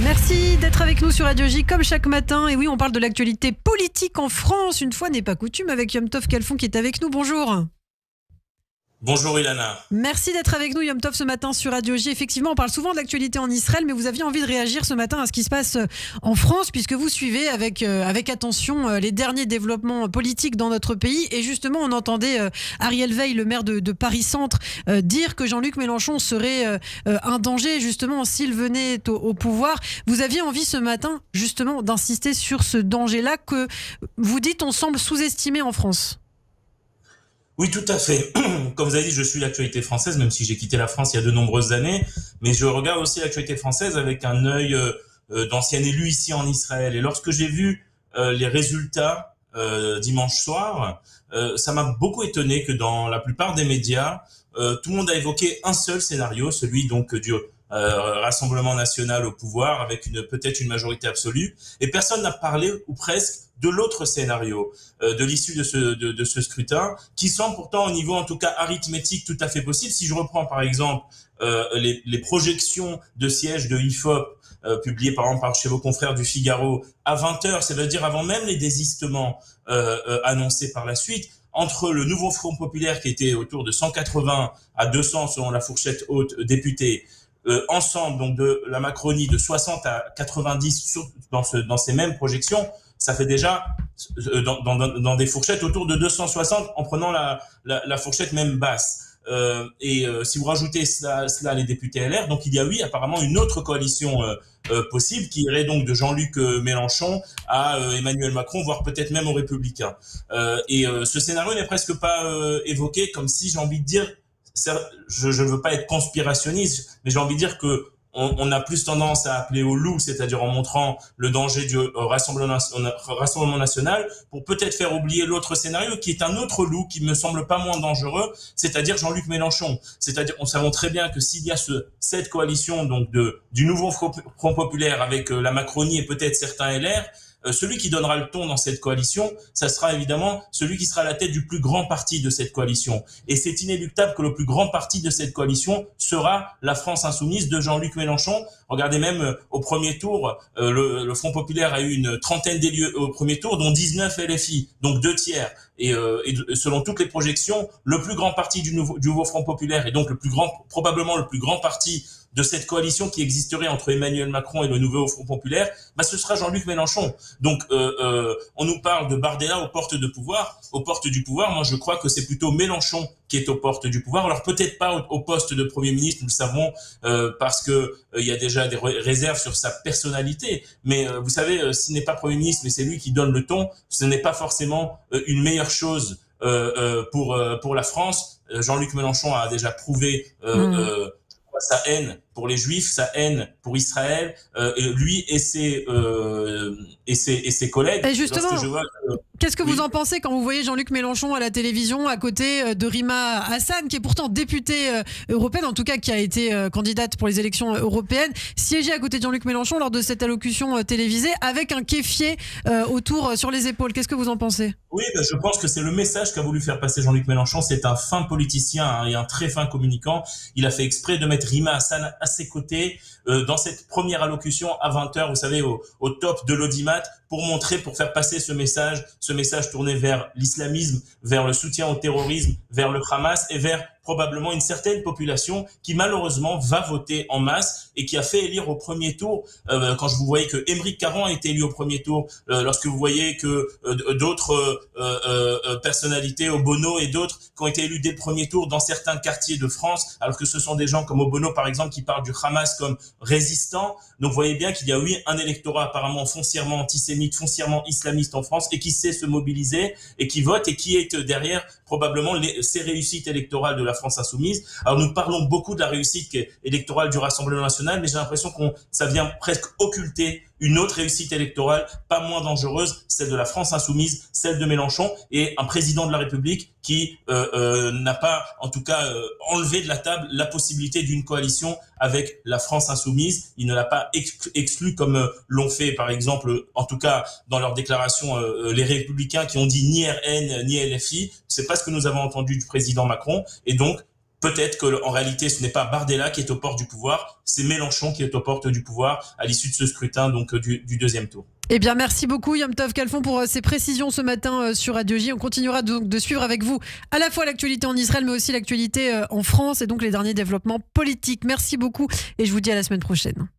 Merci d'être avec nous sur Radio J comme chaque matin. Et oui, on parle de l'actualité politique en France. Une fois n'est pas coutume avec Yom Tov Kalfon qui est avec nous. Bonjour. Bonjour Ilana. Merci d'être avec nous Yom Tov ce matin sur Radio J. Effectivement, on parle souvent de l'actualité en Israël, mais vous aviez envie de réagir ce matin à ce qui se passe en France, puisque vous suivez avec attention les derniers développements politiques dans notre pays. Et justement, on entendait Ariel Veil, le maire de Paris-Centre, dire que Jean-Luc Mélenchon serait un danger justement s'il venait au pouvoir. Vous aviez envie ce matin justement d'insister sur ce danger-là que vous dites on semble sous-estimer en France. Oui, tout à fait. Comme vous avez dit, je suis l'actualité française, même si j'ai quitté la France il y a de nombreuses années, mais je regarde aussi l'actualité française avec un œil d'ancien élu ici en Israël. Et lorsque j'ai vu les résultats dimanche soir, ça m'a beaucoup étonné que dans la plupart des médias, tout le monde a évoqué un seul scénario, celui donc du Rassemblement national au pouvoir, avec peut-être une majorité absolue, et personne n'a parlé, ou presque, de l'autre scénario, de l'issue de ce scrutin, qui semble pourtant au niveau en tout cas arithmétique tout à fait possible. Si je reprends par exemple les projections de sièges de IFOP, publiées par exemple chez vos confrères du Figaro, à 20h, c'est-à-dire avant même les désistements annoncés par la suite, entre le nouveau Front populaire qui était autour de 180 à 200 selon la fourchette haute députés, ensemble donc de la Macronie de 60 à 90 dans ces mêmes projections, ça fait déjà dans des fourchettes autour de 260 en prenant la fourchette même basse. Si vous rajoutez cela les députés LR, donc il y a apparemment une autre coalition possible qui irait donc de Jean-Luc Mélenchon à Emmanuel Macron, voire peut-être même aux Républicains. Ce scénario n'est presque pas évoqué, comme si, j'ai envie de dire, je ne veux pas être conspirationniste, mais j'ai envie de dire que on a plus tendance à appeler au loup, c'est-à-dire en montrant le danger du Rassemblement national, pour peut-être faire oublier l'autre scénario, qui est un autre loup qui me semble pas moins dangereux, c'est-à-dire Jean-Luc Mélenchon. C'est-à-dire, on savons très bien que s'il y a cette coalition donc du nouveau Front populaire avec la Macronie et peut-être certains LR, celui qui donnera le ton dans cette coalition, ça sera évidemment celui qui sera à la tête du plus grand parti de cette coalition. Et c'est inéluctable que le plus grand parti de cette coalition sera la France insoumise de Jean-Luc Mélenchon. Regardez même au premier tour, le Front populaire a eu une trentaine d'élus au premier tour, dont 19 LFI, donc 2/3. Et selon toutes les projections, le plus grand parti du nouveau Front populaire, et donc probablement le plus grand parti de cette coalition qui existerait entre Emmanuel Macron et le nouveau Front populaire, ce sera Jean-Luc Mélenchon. Donc, on nous parle de Bardella aux portes du pouvoir. Moi, je crois que c'est plutôt Mélenchon qui est aux portes du pouvoir. Alors, peut-être pas au poste de Premier ministre, nous le savons, parce que il y a déjà des réserves sur sa personnalité. Mais vous savez, s'il n'est pas Premier ministre, mais c'est lui qui donne le ton, ce n'est pas forcément une meilleure chose pour la France. Jean-Luc Mélenchon a déjà prouvé sa haine pour les Juifs, sa haine pour Israël, lui et ses collègues. Et justement, qu'est-ce que vous en pensez quand vous voyez Jean-Luc Mélenchon à la télévision à côté de Rima Hassan, qui est pourtant députée européenne, en tout cas qui a été candidate pour les élections européennes, siéger à côté de Jean-Luc Mélenchon lors de cette allocution télévisée avec un kéfier autour sur les épaules. Qu'est-ce que vous en pensez ? Oui, je pense que c'est le message qu'a voulu faire passer Jean-Luc Mélenchon. C'est un fin politicien et un très fin communicant. Il a fait exprès de mettre Rima Hassan à ses côtés dans cette première allocution à 20h, vous savez, au top de l'audimat, pour faire passer ce message tourné vers l'islamisme, vers le soutien au terrorisme, vers le Hamas et vers probablement une certaine population qui malheureusement va voter en masse et qui a fait élire au premier tour. Quand je vous voyais que Aymeric Caron a été élu au premier tour, lorsque vous voyez que d'autres personnalités, Obono et d'autres, qui ont été élus dès le premier tour dans certains quartiers de France, alors que ce sont des gens comme Obono par exemple qui parlent du Hamas comme résistant. Donc vous voyez bien qu'il y a un électorat apparemment foncièrement antisémite, foncièrement islamiste en France et qui sait se mobiliser et qui vote et qui est derrière probablement ces réussites électorales de la France insoumise. Alors nous parlons beaucoup de la réussite électorale du Rassemblement national, mais j'ai l'impression que ça vient presque occulter une autre réussite électorale pas moins dangereuse, celle de la France insoumise, celle de Mélenchon, et un président de la République qui n'a pas, en tout cas, enlevé de la table la possibilité d'une coalition avec la France insoumise. Il ne l'a pas exclu comme l'ont fait, par exemple, en tout cas dans leur déclaration, les Républicains qui ont dit ni RN ni LFI. C'est pas ce que nous avons entendu du président Macron, et donc peut-être qu'en réalité, ce n'est pas Bardella qui est aux portes du pouvoir, c'est Mélenchon qui est aux portes du pouvoir à l'issue de ce scrutin donc du deuxième tour. Eh bien, merci beaucoup Yom Tov Khalfon pour ces précisions ce matin sur Radio J. On continuera donc de suivre avec vous à la fois l'actualité en Israël, mais aussi l'actualité en France et donc les derniers développements politiques. Merci beaucoup et je vous dis à la semaine prochaine.